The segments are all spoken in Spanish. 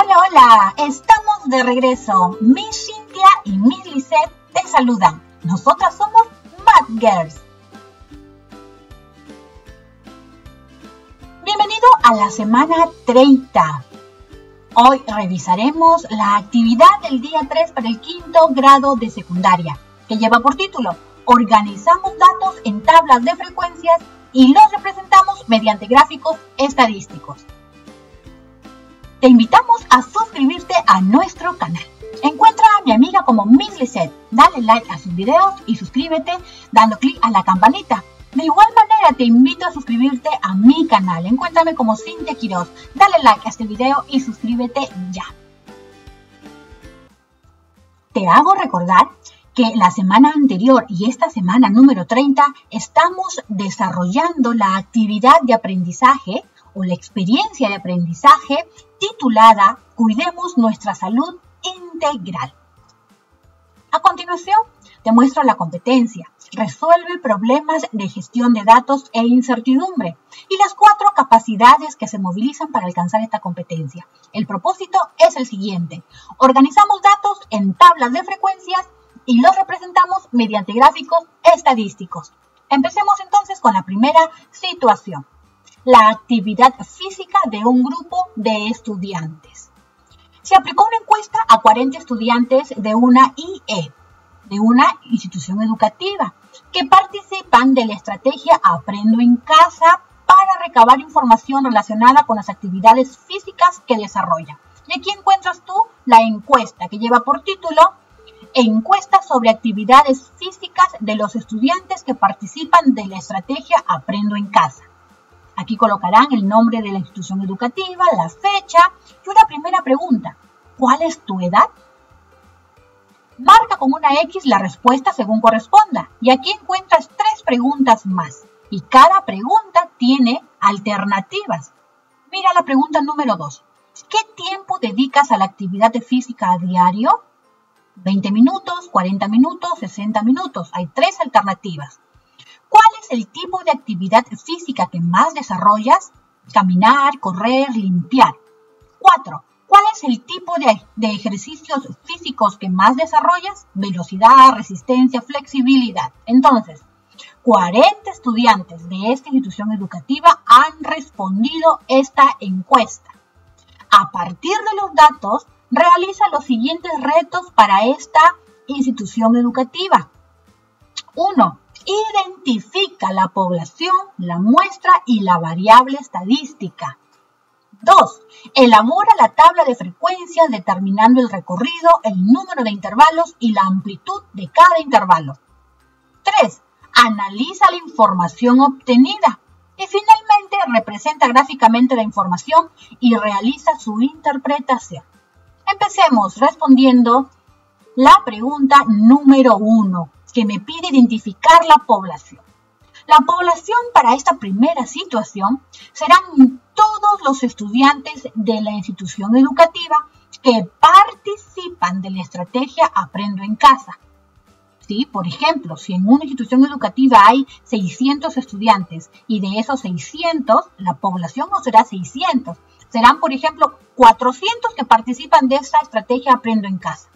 Hola, hola, estamos de regreso. Miss Cynthia y Miss Lisette te saludan. Nosotras somos Math Girls. Bienvenido a la semana 30. Hoy revisaremos la actividad del día 3 para el quinto grado de secundaria, que lleva por título Organizamos datos en tablas de frecuencias y los representamos mediante gráficos estadísticos. Te invitamos a suscribirte a nuestro canal. Encuentra a mi amiga como Miss Lisette. Dale like a sus videos y suscríbete dando clic a la campanita. De igual manera te invito a suscribirte a mi canal. Encuéntrame como Cynthia Quiroz. Dale like a este video y suscríbete ya. Te hago recordar que la semana anterior y esta semana número 30 estamos desarrollando la actividad de aprendizaje o la experiencia de aprendizaje titulada Cuidemos nuestra salud integral. A continuación, te muestro la competencia. Resuelve problemas de gestión de datos e incertidumbre y las 4 capacidades que se movilizan para alcanzar esta competencia. El propósito es el siguiente. Organizamos datos en tablas de frecuencias y los representamos mediante gráficos estadísticos. Empecemos entonces con la primera situación. La actividad física de un grupo de estudiantes. Se aplicó una encuesta a 40 estudiantes de una IE, de una institución educativa, que participan de la estrategia Aprendo en Casa para recabar información relacionada con las actividades físicas que desarrollan. Y aquí encuentras tú la encuesta que lleva por título Encuesta sobre actividades físicas de los estudiantes que participan de la estrategia Aprendo en Casa. Aquí colocarán el nombre de la institución educativa, la fecha y una primera pregunta. ¿Cuál es tu edad? Marca con una X la respuesta según corresponda. Y aquí encuentras 3 preguntas más. Y cada pregunta tiene alternativas. Mira la pregunta número 2. ¿Qué tiempo dedicas a la actividad física a diario? 20 minutos, 40 minutos, 60 minutos. Hay 3 alternativas. ¿Cuál es el tipo de actividad física que más desarrollas? Caminar, correr, limpiar. 4. ¿Cuál es el tipo de ejercicios físicos que más desarrollas? Velocidad, resistencia, flexibilidad. Entonces, 40 estudiantes de esta institución educativa han respondido esta encuesta. A partir de los datos, realiza los siguientes retos para esta institución educativa. 1. Identifica la población, la muestra y la variable estadística. 2. Elabora la tabla de frecuencias determinando el recorrido, el número de intervalos y la amplitud de cada intervalo. 3. Analiza la información obtenida. Y finalmente representa gráficamente la información y realiza su interpretación. Empecemos respondiendo la pregunta número 1, que me pide identificar la población. La población para esta primera situación serán todos los estudiantes de la institución educativa que participan de la estrategia Aprendo en Casa. ¿Sí? Por ejemplo, si en una institución educativa hay 600 estudiantes y de esos 600, la población no será 600. Serán, por ejemplo, 400 que participan de esta estrategia Aprendo en Casa.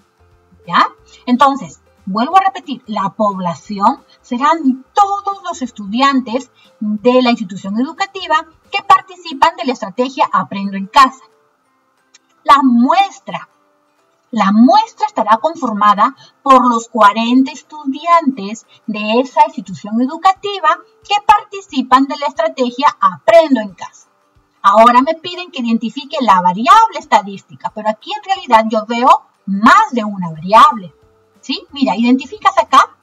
¿Ya? Entonces, vuelvo a repetir, la población serán todos los estudiantes de la institución educativa que participan de la estrategia Aprendo en Casa. La muestra estará conformada por los 40 estudiantes de esa institución educativa que participan de la estrategia Aprendo en Casa. Ahora me piden que identifique la variable estadística, pero aquí en realidad yo veo más de una variable. ¿Sí? Mira, identificas acá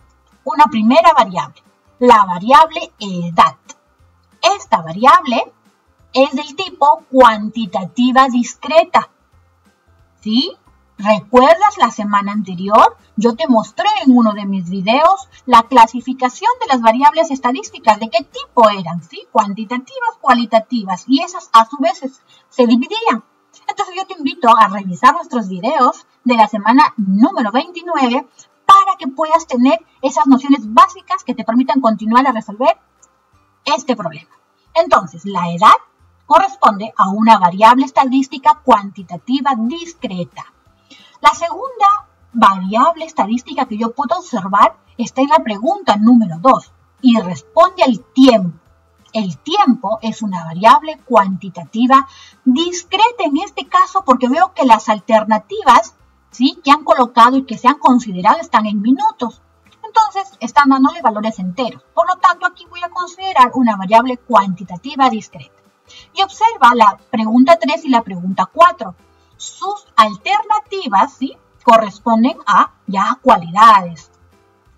una primera variable, la variable edad. Esta variable es del tipo cuantitativa discreta. ¿Sí? ¿Recuerdas la semana anterior? Yo te mostré en uno de mis videos la clasificación de las variables estadísticas, de qué tipo eran, ¿sí? Cuantitativas, cualitativas, y esas a su vez se dividían. Entonces yo te invito a revisar nuestros videos de la semana número 29 para que puedas tener esas nociones básicas que te permitan continuar a resolver este problema. Entonces, la edad corresponde a una variable estadística cuantitativa discreta. La segunda variable estadística que yo puedo observar está en la pregunta número 2 y responde al tiempo. El tiempo es una variable cuantitativa discreta en este caso porque veo que las alternativas, ¿sí?, que han colocado y que se han considerado están en minutos. Entonces están dándole valores enteros. Por lo tanto, aquí voy a considerar una variable cuantitativa discreta. Y observa la pregunta 3 y la pregunta 4. Sus alternativas, ¿sí?, corresponden a ya cualidades.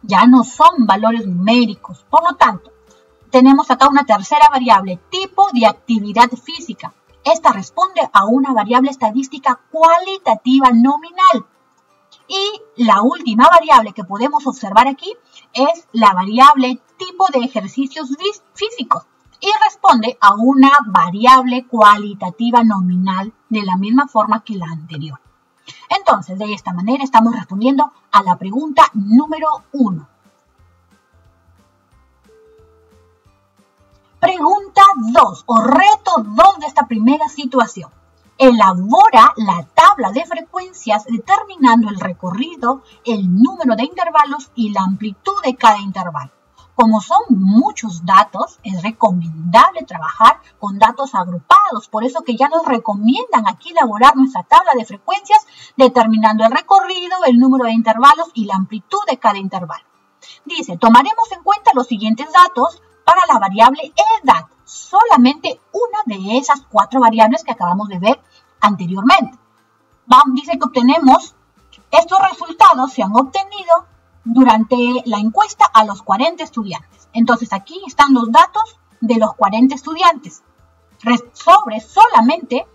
Ya no son valores numéricos. Por lo tanto, tenemos acá una tercera variable, tipo de actividad física. Esta responde a una variable estadística cualitativa nominal. Y la última variable que podemos observar aquí es la variable tipo de ejercicios físicos y responde a una variable cualitativa nominal de la misma forma que la anterior. Entonces, de esta manera estamos respondiendo a la pregunta número 1. Pregunta 2 o reto 2 de esta primera situación. Elabora la tabla de frecuencias determinando el recorrido, el número de intervalos y la amplitud de cada intervalo. Como son muchos datos, es recomendable trabajar con datos agrupados. Por eso que ya nos recomiendan aquí elaborar nuestra tabla de frecuencias determinando el recorrido, el número de intervalos y la amplitud de cada intervalo. Dice, tomaremos en cuenta los siguientes datos para la variable edad, solamente una de esas 4 variables que acabamos de ver anteriormente. Dice que obtenemos, estos resultados se han obtenido durante la encuesta a los 40 estudiantes. Entonces aquí están los datos de los 40 estudiantes, solamente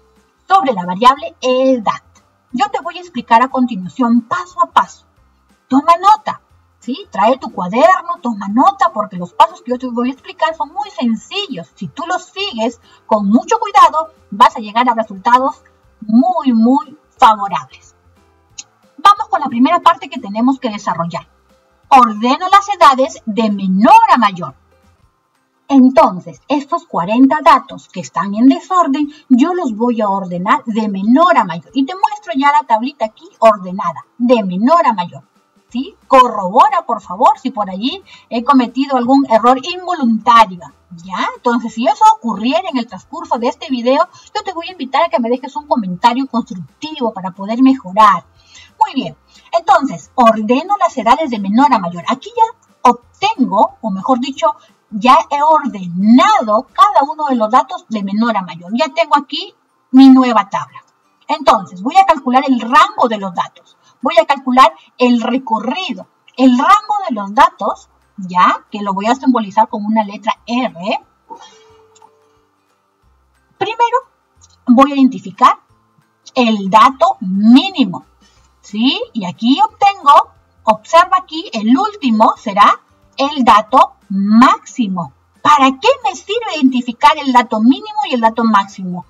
sobre la variable edad. Yo te voy a explicar a continuación paso a paso. Toma nota. ¿Sí? Trae tu cuaderno, toma nota, porque los pasos que yo te voy a explicar son muy sencillos. Si tú los sigues con mucho cuidado, vas a llegar a resultados muy, muy favorables. Vamos con la primera parte que tenemos que desarrollar. Ordeno las edades de menor a mayor. Entonces, estos 40 datos que están en desorden, yo los voy a ordenar de menor a mayor. Y te muestro ya la tablita aquí ordenada, de menor a mayor. ¿Sí? Corrobora, por favor, si por allí he cometido algún error involuntario. ¿Ya? Entonces, si eso ocurriera en el transcurso de este video, yo te voy a invitar a que me dejes un comentario constructivo para poder mejorar. Muy bien. Entonces, ordeno las edades de menor a mayor. Aquí ya obtengo, o mejor dicho, ya he ordenado cada uno de los datos de menor a mayor. Ya tengo aquí mi nueva tabla. Entonces, voy a calcular el rango de los datos. Voy a calcular el recorrido. El rango de los datos, ya que lo voy a simbolizar con una letra R. Primero, voy a identificar el dato mínimo. ¿Sí? Y aquí observa aquí, el último será el dato máximo. ¿Para qué me sirve identificar el dato mínimo y el dato máximo?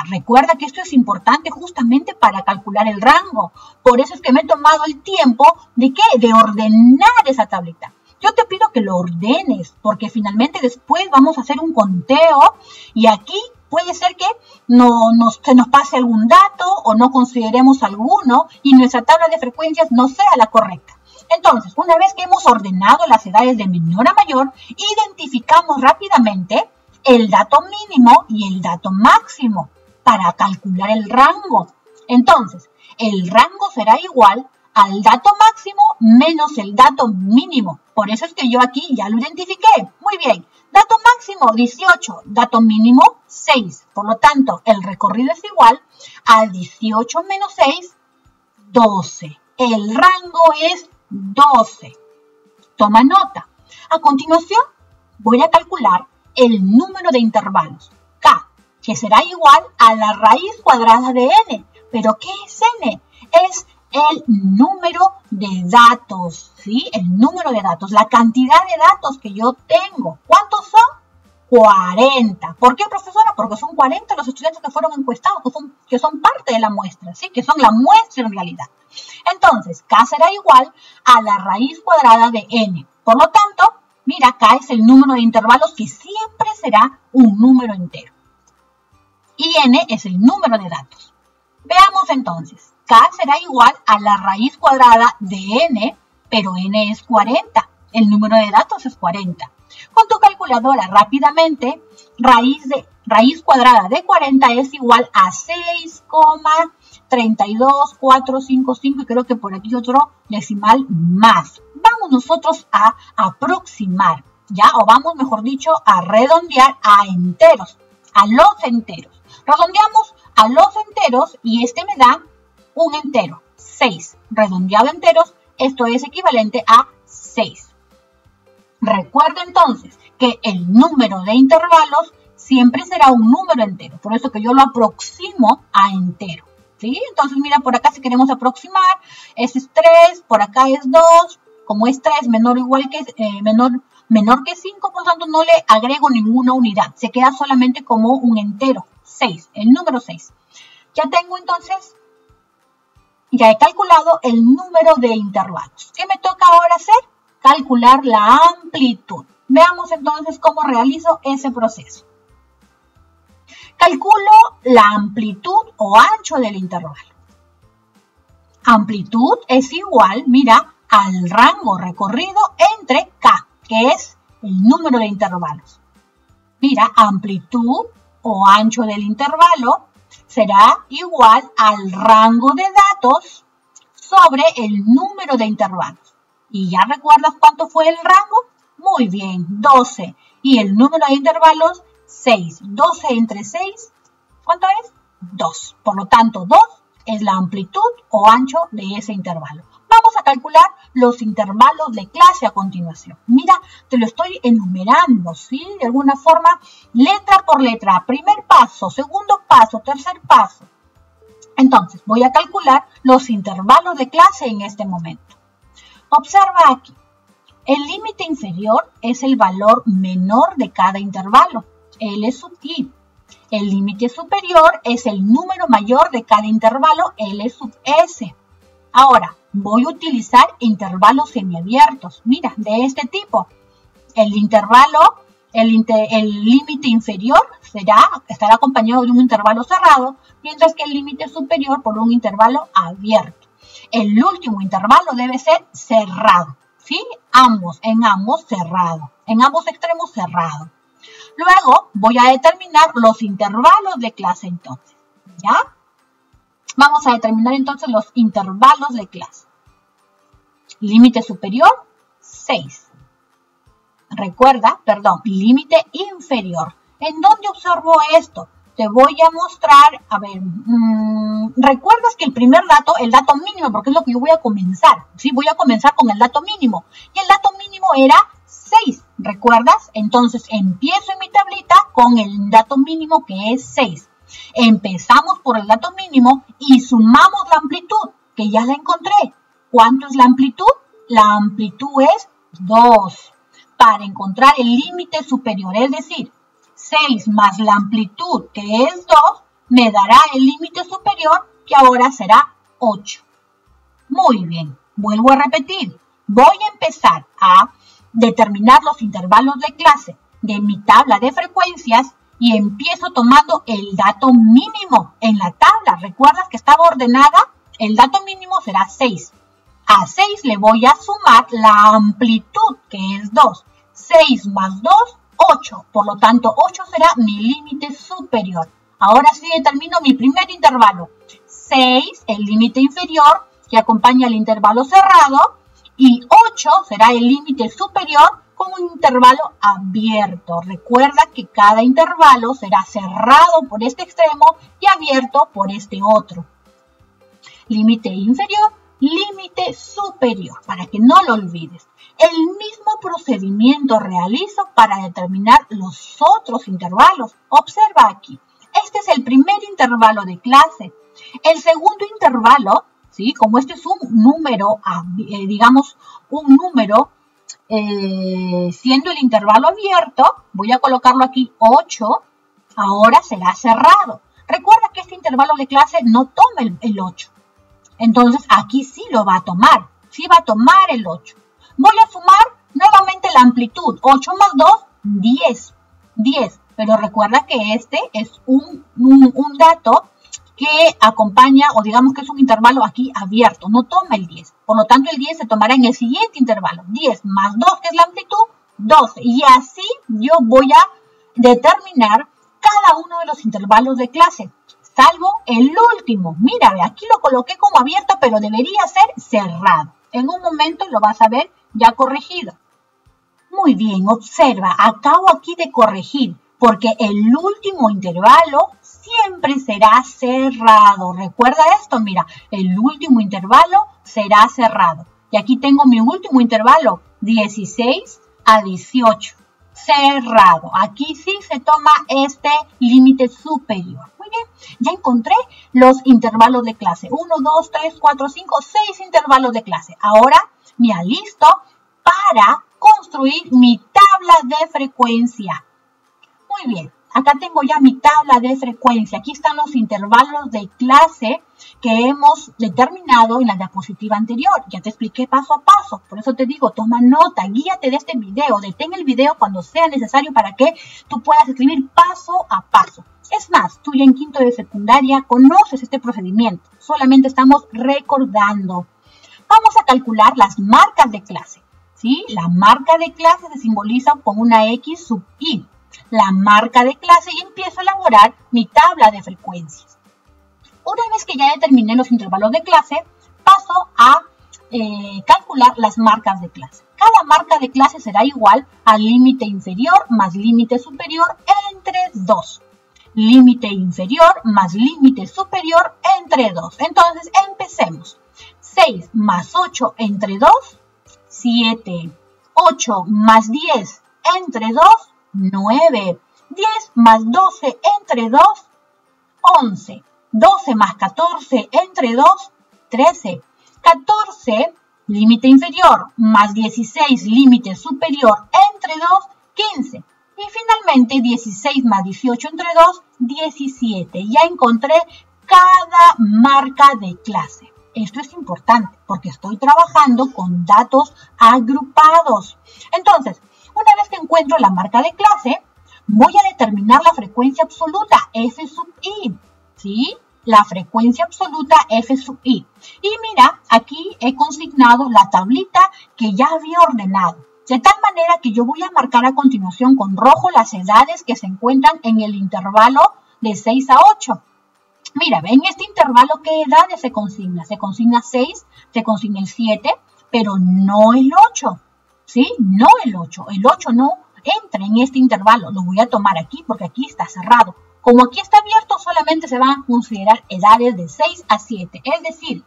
Recuerda que esto es importante justamente para calcular el rango. Por eso es que me he tomado el tiempo ¿de qué? De ordenar esa tablita. Yo te pido que lo ordenes, porque finalmente después vamos a hacer un conteo y aquí puede ser que se nos pase algún dato o no consideremos alguno y nuestra tabla de frecuencias no sea la correcta. Entonces, una vez que hemos ordenado las edades de menor a mayor, identificamos rápidamente el dato mínimo y el dato máximo para calcular el rango. Entonces, el rango será igual al dato máximo menos el dato mínimo. Por eso es que yo aquí ya lo identifiqué. Muy bien. Dato máximo 18, dato mínimo 6. Por lo tanto, el recorrido es igual a 18 menos 6, 12. El rango es 12. Toma nota. A continuación, voy a calcular el número de intervalos, K, que será igual a la raíz cuadrada de N. ¿Pero qué es N? Es el número de datos, ¿sí? El número de datos, la cantidad de datos que yo tengo. ¿Cuántos son? 40. ¿Por qué, profesora? Porque son 40 los estudiantes que fueron encuestados, que son parte de la muestra, ¿sí? Que son la muestra en realidad. Entonces, K será igual a la raíz cuadrada de N. Por lo tanto, mira, K es el número de intervalos que siempre será un número entero. y n es el número de datos. Veamos entonces, k será igual a la raíz cuadrada de n, pero n es 40, el número de datos es 40. Con tu calculadora rápidamente, raíz cuadrada de 40 es igual a 6,32455 y creo que por aquí otro decimal más. Vamos nosotros a aproximar, ¿ya? O vamos, mejor dicho, a redondear a enteros, a los enteros. Redondeamos a los enteros y este me da un entero, 6. Redondeado a enteros, esto es equivalente a 6. Recuerda entonces que el número de intervalos siempre será un número entero, por eso que yo lo aproximo a entero, ¿sí? Entonces mira, por acá si queremos aproximar, ese es 3, por acá es 2, como es 3 menor que 5, por lo tanto no le agrego ninguna unidad, se queda solamente como un entero, 6, el número 6. Ya tengo entonces, ya he calculado el número de intervalos. ¿Qué me toca ahora hacer? Calcular la amplitud. Veamos entonces cómo realizo ese proceso. Calculo la amplitud o ancho del intervalo. Amplitud es igual, mira, al rango recorrido entre k, que es el número de intervalos. Mira, amplitud o ancho del intervalo será igual al rango de datos sobre el número de intervalos. ¿Y ya recuerdas cuánto fue el rango? Muy bien, 12. Y el número de intervalos, 6. 12 entre 6, ¿cuánto es? 2. Por lo tanto, 2 es la amplitud o ancho de ese intervalo. Vamos a calcular los intervalos de clase a continuación. Mira, te lo estoy enumerando, ¿sí? De alguna forma, letra por letra. Primer paso, segundo paso, tercer paso. Entonces, voy a calcular los intervalos de clase en este momento. Observa aquí, el límite inferior es el valor menor de cada intervalo, L sub i. El límite superior es el número mayor de cada intervalo, L sub s. Ahora, voy a utilizar intervalos semiabiertos, mira, de este tipo. El límite inferior estará acompañado de un intervalo cerrado, mientras que el límite superior por un intervalo abierto. El último intervalo debe ser cerrado, ¿sí? En ambos cerrado, en ambos extremos cerrado. Luego voy a determinar los intervalos de clase entonces, ¿ya? Vamos a determinar entonces los intervalos de clase. Límite superior, 6. Recuerda, límite inferior. ¿En dónde observo esto? Te voy a mostrar, recuerdas que el primer dato, el dato mínimo, porque es lo que yo voy a comenzar, ¿sí? Voy a comenzar con el dato mínimo, y el dato mínimo era 6, ¿recuerdas? Entonces empiezo en mi tablita con el dato mínimo que es 6. Empezamos por el dato mínimo y sumamos la amplitud, que ya la encontré. ¿Cuánto es la amplitud? La amplitud es 2. Para encontrar el límite superior, es decir, 6 más la amplitud, que es 2, me dará el límite superior, que ahora será 8. Muy bien, vuelvo a repetir. Voy a empezar a determinar los intervalos de clase de mi tabla de frecuencias y empiezo tomando el dato mínimo en la tabla. ¿Recuerdas que estaba ordenada? El dato mínimo será 6. A 6 le voy a sumar la amplitud, que es 2. 6 más 2, 8. Por lo tanto, 8 será mi límite superior. Ahora sí determino mi primer intervalo. 6, el límite inferior, que acompaña el intervalo cerrado. Y 8 será el límite superior con un intervalo abierto. Recuerda que cada intervalo será cerrado por este extremo y abierto por este otro. Límite inferior, límite superior, para que no lo olvides. El mismo procedimiento realizo para determinar los otros intervalos. Observa aquí. Este es el primer intervalo de clase. El segundo intervalo, ¿sí? Como este es un número, siendo el intervalo abierto, voy a colocarlo aquí 8, ahora será cerrado. Recuerda que este intervalo de clase no toma el 8. Entonces aquí sí lo va a tomar, sí va a tomar el 8. Voy a sumar nuevamente la amplitud, 8 más 2, 10. 10. pero recuerda que este es un dato que acompaña, o digamos que es un intervalo aquí abierto, no toma el 10. Por lo tanto, el 10 se tomará en el siguiente intervalo. 10 más 2, que es la amplitud, 12. Y así yo voy a determinar cada uno de los intervalos de clase, salvo el último. Mira, aquí lo coloqué como abierto, pero debería ser cerrado. En un momento lo vas a ver ya corregido. Muy bien, observa, acabo aquí de corregir, porque el último intervalo siempre será cerrado. Recuerda esto, mira, el último intervalo será cerrado. Y aquí tengo mi último intervalo, 16 a 18. Cerrado. Aquí sí se toma este límite superior. Muy bien, ya encontré los intervalos de clase. 1, 2, 3, 4, 5, 6 intervalos de clase. Ahora me alisto para construir mi tabla de frecuencia. Muy bien, acá tengo ya mi tabla de frecuencia. Aquí están los intervalos de clase que hemos determinado en la diapositiva anterior. Ya te expliqué paso a paso. Por eso te digo, toma nota, guíate de este video. Detén el video cuando sea necesario para que tú puedas escribir paso a paso. Es más, tú ya en quinto de secundaria conoces este procedimiento. Solamente estamos recordando. Vamos a calcular las marcas de clase. ¿Sí? La marca de clase se simboliza con una X sub I. La marca de clase y empiezo a elaborar mi tabla de frecuencias. Una vez que ya determiné los intervalos de clase, paso a calcular las marcas de clase. Cada marca de clase será igual al límite inferior más límite superior entre 2. Límite inferior más límite superior entre 2. Entonces, empecemos. 6 más 8 entre 2, 7. 8 más 10 entre 2, 9. 10 más 12 entre 2, 11. 12 más 14 entre 2, 13. 14, límite inferior, más 16, límite superior entre 2, 15. Y finalmente 16 más 18 entre 2, 17. Ya encontré cada marca de clase. Esto es importante porque estoy trabajando con datos agrupados. Entonces, una vez que encuentro la marca de clase, voy a determinar la frecuencia absoluta, F sub I, ¿sí? La frecuencia absoluta F sub I. Y mira, aquí he consignado la tablita que ya había ordenado. De tal manera que yo voy a marcar a continuación con rojo las edades que se encuentran en el intervalo de 6 a 8. Mira, en este intervalo, ¿qué edades se consigna? Se consigna 6, se consigna el 7, pero no el 8. ¿Sí? No el 8. El 8 no entra en este intervalo. Lo voy a tomar aquí porque aquí está cerrado. Como aquí está abierto, solamente se van a considerar edades de 6 a 7. Es decir,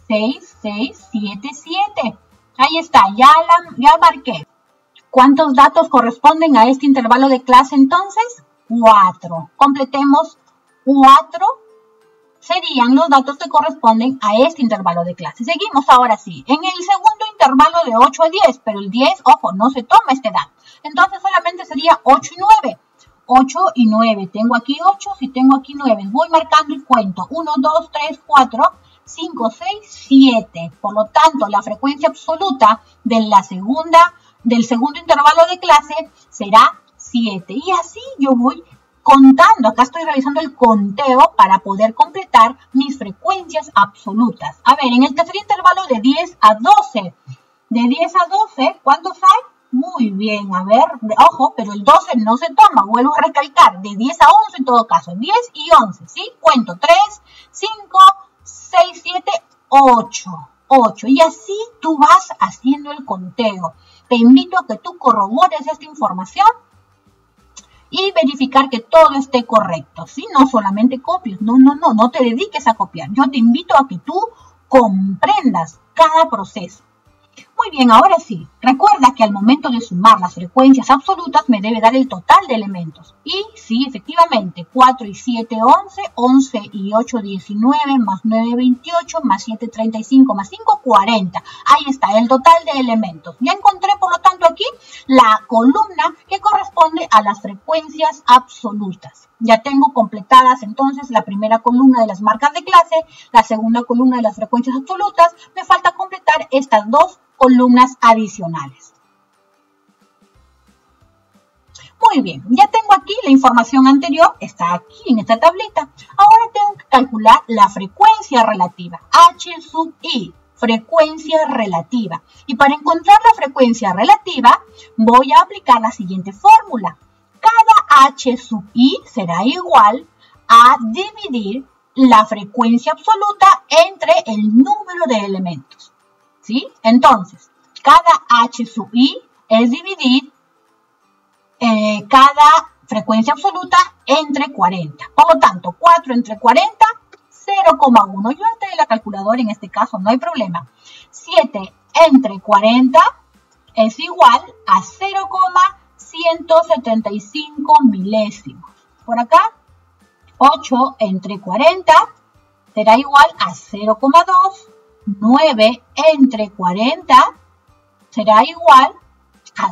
6, 6, 7, 7. Ahí está, ya marqué. ¿Cuántos datos corresponden a este intervalo de clase entonces? 4. Completemos 4. Serían los datos que corresponden a este intervalo de clase. Seguimos ahora sí. En el segundo intervalo de 8 a 10, pero el 10, ojo, no se toma este dato. Entonces solamente sería 8 y 9. 8 y 9. Tengo aquí 8, si tengo aquí 9. Voy marcando y cuento. 1, 2, 3, 4, 5, 6, 7. Por lo tanto, la frecuencia absoluta del segundo intervalo de clase será 7. Y así yo voy contando. Acá estoy realizando el conteo para poder completar mis frecuencias absolutas. A ver, en el tercer intervalo de 10 a 12. De 10 a 12, ¿cuántos hay? Muy bien, a ver, ojo, pero el 12 no se toma, vuelvo a recalcar, de 10 a 11 en todo caso, 10 y 11, ¿sí? Cuento 3, 5, 6, 7, 8, 8, y así tú vas haciendo el conteo. Te invito a que tú corrobores esta información y verificar que todo esté correcto, ¿sí? No solamente copies, no te dediques a copiar. Yo te invito a que tú comprendas cada proceso. Muy bien, ahora sí, recuerda que al momento de sumar las frecuencias absolutas me debe dar el total de elementos. Y sí, efectivamente, 4 y 7, 11, 11 y 8, 19, más 9, 28, más 7, 35, más 5, 40. Ahí está, el total de elementos. Ya encontré, por lo tanto, aquí la columna que corresponde a las frecuencias absolutas. Ya tengo completadas entonces la primera columna de las marcas de clase, la segunda columna de las frecuencias absolutas. Me falta completar estas dos columnas adicionales. Muy bien, ya tengo aquí la información anterior, está aquí en esta tablita. Ahora tengo que calcular la frecuencia relativa, H sub I, frecuencia relativa. Y para encontrar la frecuencia relativa, voy a aplicar la siguiente fórmula. Cada H sub I será igual a dividir la frecuencia absoluta entre el número de elementos. ¿Sí? Entonces, cada H sub I es dividir cada frecuencia absoluta entre 40. Por lo tanto, 4 entre 40, 0,1. Yo haré la calculadora en este caso, no hay problema. 7 entre 40 es igual a 0,175 milésimos. Por acá, 8 entre 40 será igual a 0,2. 9 entre 40 será igual a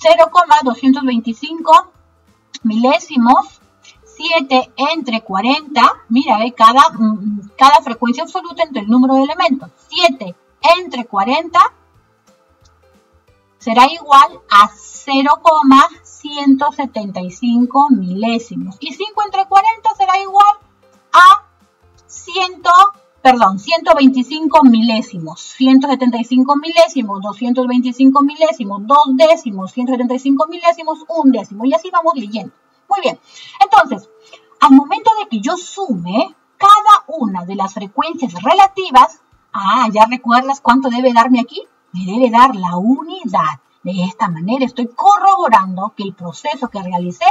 0,225 milésimos. 7 entre 40, mira, cada frecuencia absoluta entre el número de elementos. 7 entre 40 será igual a 0,175 milésimos. Y 5 entre 40 será igual a 125 milésimos. 175 milésimos, 225 milésimos, 2 décimos, 175 milésimos, 1 décimo. Y así vamos leyendo. Muy bien. Entonces, al momento de que yo sume cada una de las frecuencias relativas, ¿ya recuerdas cuánto debe darme aquí? Me debe dar la unidad. De esta manera estoy corroborando que el proceso que realicé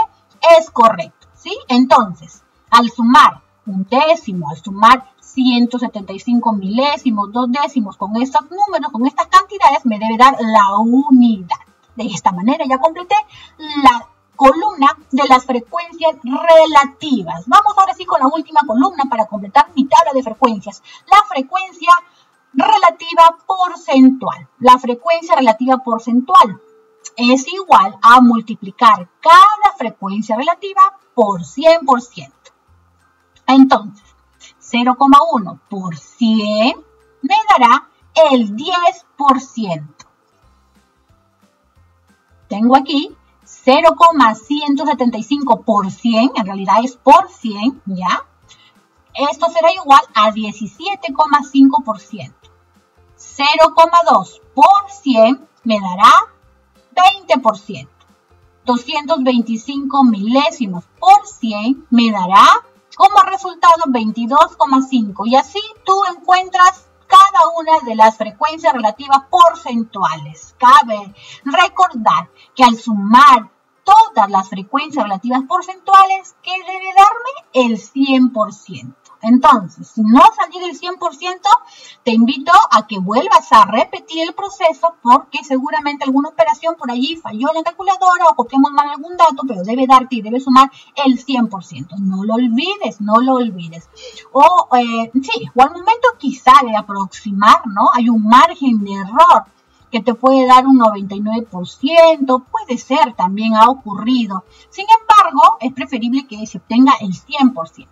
es correcto, ¿sí? Entonces, al sumar un décimo, al sumar 175 milésimos, 2 décimos, con estos números, con estas cantidades, me debe dar la unidad. De esta manera ya completé la columna de las frecuencias relativas. Vamos ahora sí con la última columna para completar mi tabla de frecuencias. La frecuencia relativa porcentual. La frecuencia relativa porcentual es igual a multiplicar cada frecuencia relativa por 100%. Entonces, 0,1 por 100 me dará el 10%. Tengo aquí 0,175 por 100, en realidad es por 100, ¿ya? Esto será igual a 17,5%. 0,2 por 100 me dará 20%. 225 milésimos por 100 me dará como resultado 22,5. Y así tú encuentras cada una de las frecuencias relativas porcentuales. Cabe recordar que al sumar todas las frecuencias relativas porcentuales, ¿qué debe darme? El 100%. Entonces, si no salí del 100%, te invito a que vuelvas a repetir el proceso porque seguramente alguna operación por allí falló en la calculadora o copiamos mal algún dato, pero debe darte y debe sumar el 100%. No lo olvides, no lo olvides. O al momento quizá de aproximar, ¿no? Hay un margen de error que te puede dar un 99%, puede ser, también ha ocurrido. Sin embargo, es preferible que se obtenga el 100%.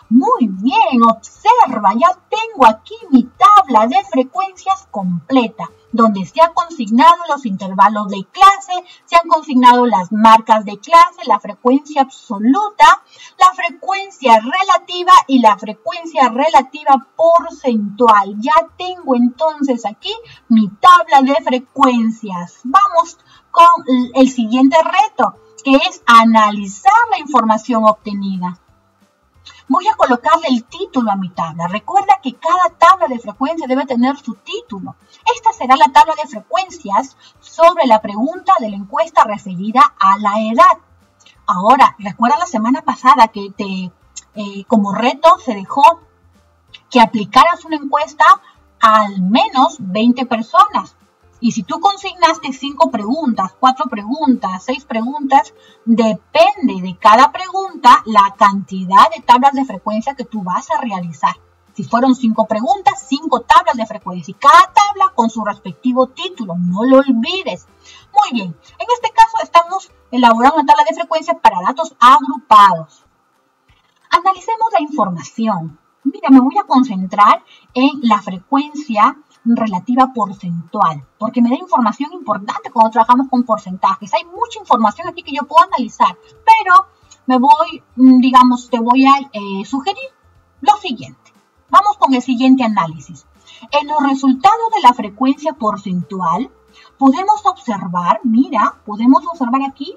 Muy bien, observa, ya tengo aquí mi tabla de frecuencias completa, donde se han consignado los intervalos de clase, se han consignado las marcas de clase, la frecuencia absoluta, la frecuencia relativa y la frecuencia relativa porcentual. Ya tengo entonces aquí mi tabla de frecuencias. Vamos con el siguiente reto, que es analizar la información obtenida. Voy a colocarle el título a mi tabla. Recuerda que cada tabla de frecuencia debe tener su título. Esta será la tabla de frecuencias sobre la pregunta de la encuesta referida a la edad. Ahora, recuerda la semana pasada que como reto se dejó que aplicaras una encuesta a al menos 20 personas. Y si tú consignaste 5 preguntas, 4 preguntas, 6 preguntas, depende de cada pregunta la cantidad de tablas de frecuencia que tú vas a realizar. Si fueron 5 preguntas, 5 tablas de frecuencia y cada tabla con su respectivo título. No lo olvides. Muy bien, en este caso estamos elaborando una tabla de frecuencia para datos agrupados. Analicemos la información. Mira, me voy a concentrar en la frecuencia relativa porcentual, porque me da información importante cuando trabajamos con porcentajes. Hay mucha información aquí que yo puedo analizar, pero te voy a sugerir lo siguiente. Vamos con el siguiente análisis. En los resultados de la frecuencia porcentual, podemos observar aquí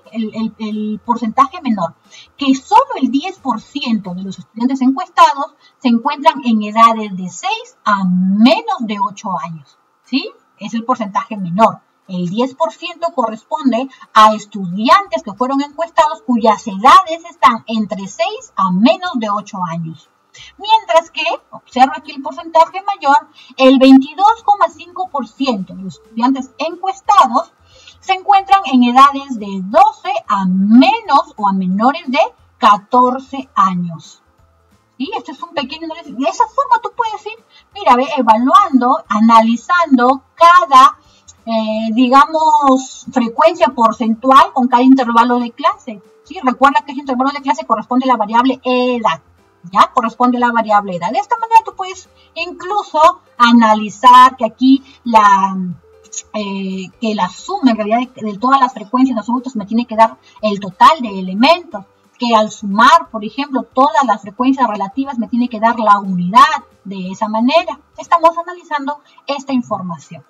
el porcentaje menor, que solo el 10% de los estudiantes encuestados se encuentran en edades de 6 a menos de 8 años. ¿Sí? Es el porcentaje menor. El 10% corresponde a estudiantes que fueron encuestados cuyas edades están entre 6 a menos de 8 años. Mientras que, observa aquí el porcentaje mayor, el 22,5% de los estudiantes encuestados se encuentran en edades de 12 a menos o a menores de 14 años. ¿Sí? Este es un pequeño análisis. De esa forma tú puedes ir, evaluando, analizando cada, frecuencia porcentual con cada intervalo de clase. ¿Sí? Recuerda que ese intervalo de clase corresponde a la variable edad. ¿Ya? Corresponde a la variable edad. De esta manera tú puedes incluso analizar que aquí la suma en realidad de todas las frecuencias absolutas me tiene que dar el total de elementos, que al sumar, por ejemplo, todas las frecuencias relativas me tiene que dar la unidad. De esa manera estamos analizando esta información.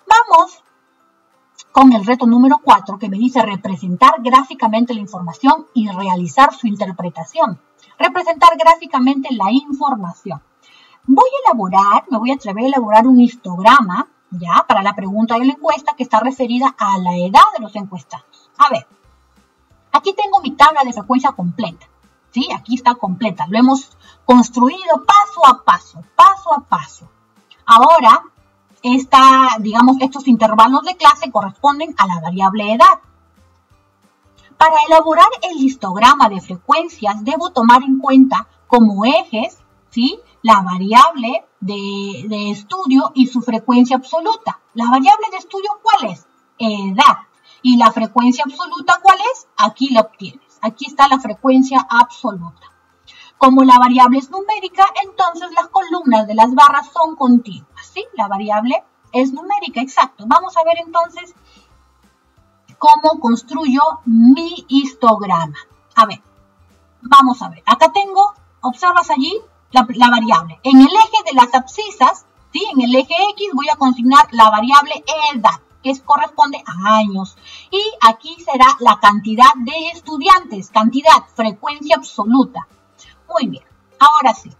Vamos con el reto número 4, que me dice representar gráficamente la información y realizar su interpretación. Representar gráficamente la información. Me voy a atrever a elaborar un histograma, ya, para la pregunta de la encuesta que está referida a la edad de los encuestados. A ver, aquí tengo mi tabla de frecuencia completa, ¿sí? Aquí está completa, lo hemos construido paso a paso. Ahora, estos intervalos de clase corresponden a la variable edad. Para elaborar el histograma de frecuencias, debo tomar en cuenta como ejes, ¿sí?, la variable de estudio y su frecuencia absoluta. La variable de estudio, ¿cuál es? Edad. ¿Y la frecuencia absoluta cuál es? Aquí la obtienes. Aquí está la frecuencia absoluta. Como la variable es numérica, entonces las columnas de las barras son continuas, ¿sí? La variable es numérica, exacto. Vamos a ver entonces cómo construyo mi histograma. A ver, vamos a ver. Acá tengo, observas allí la variable. En el eje de las abscisas, ¿sí? En el eje X voy a consignar la variable edad, que corresponde a años. Y aquí será la cantidad de estudiantes, frecuencia absoluta. Muy bien, ahora sí.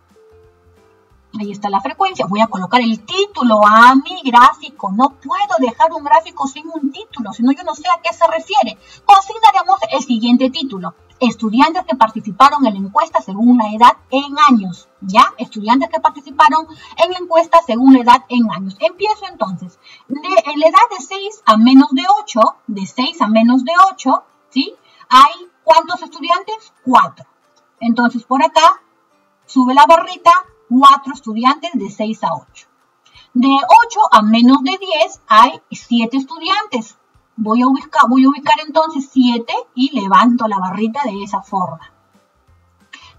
Ahí está la frecuencia. Voy a colocar el título a mi gráfico. No puedo dejar un gráfico sin un título, si no yo no sé a qué se refiere. Consignaremos el siguiente título. Estudiantes que participaron en la encuesta según la edad en años. ¿Ya? Estudiantes que participaron en la encuesta según la edad en años. Empiezo entonces. En la edad de 6 a menos de 8, ¿sí? Hay ¿cuántos estudiantes? 4. Entonces por acá sube la barrita. 4 estudiantes de 6 a 8. De 8 a menos de 10 hay 7 estudiantes. Voy a ubicar entonces 7 y levanto la barrita de esa forma.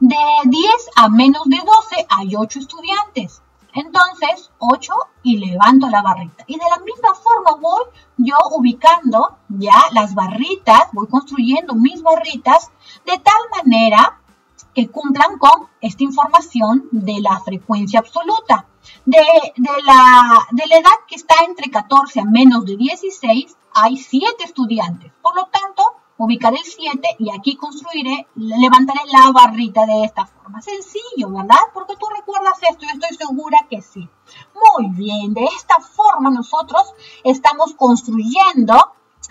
De 10 a menos de 12 hay 8 estudiantes. Entonces 8 y levanto la barrita. Y de la misma forma voy yo ubicando ya las barritas, voy construyendo mis barritas de tal manera que cumplan con esta información de la frecuencia absoluta. De la edad que está entre 14 a menos de 16, hay 7 estudiantes. Por lo tanto, ubicaré el 7 y aquí levantaré la barrita de esta forma. Sencillo, ¿verdad? Porque tú recuerdas esto y estoy segura que sí. Muy bien, de esta forma nosotros estamos construyendo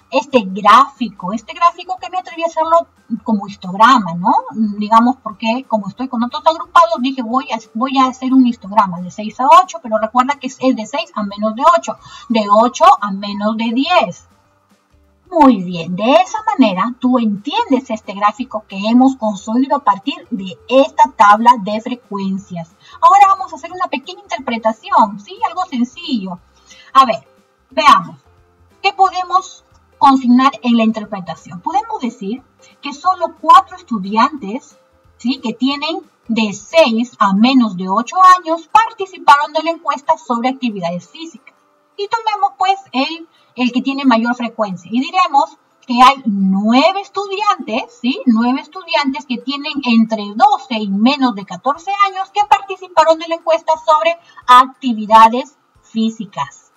este gráfico que me atreví a hacerlo como histograma, ¿no? Digamos porque como estoy con otros agrupados, dije voy a hacer un histograma de 6 a 8, pero recuerda que es de 6 a menos de 8, de 8 a menos de 10. Muy bien, de esa manera tú entiendes este gráfico que hemos construido a partir de esta tabla de frecuencias. Ahora vamos a hacer una pequeña interpretación, ¿sí? Algo sencillo. A ver, veamos. ¿Qué podemos consignar en la interpretación? Podemos decir que solo 4 estudiantes, ¿sí?, que tienen de 6 a menos de 8 años participaron de la encuesta sobre actividades físicas. y tomemos pues el que tiene mayor frecuencia y diremos que hay 9 estudiantes, ¿sí? 9 estudiantes que tienen entre 12 y menos de 14 años que participaron en la encuesta sobre actividades físicas.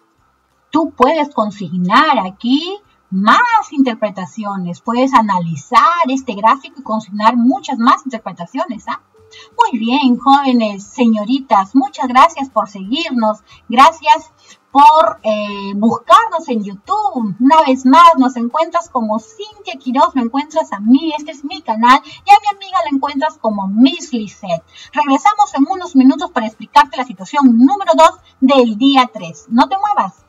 Tú puedes consignar aquí más interpretaciones, puedes analizar este gráfico y consignar muchas más interpretaciones, ¿ah? Muy bien, jóvenes, señoritas, muchas gracias por seguirnos, gracias por buscarnos en YouTube. Una vez más, nos encuentras como Cintia Quiroz, me encuentras a mí, este es mi canal, y a mi amiga la encuentras como Miss Lisette. Regresamos en unos minutos para explicarte la situación número 2 del día 3. No te muevas.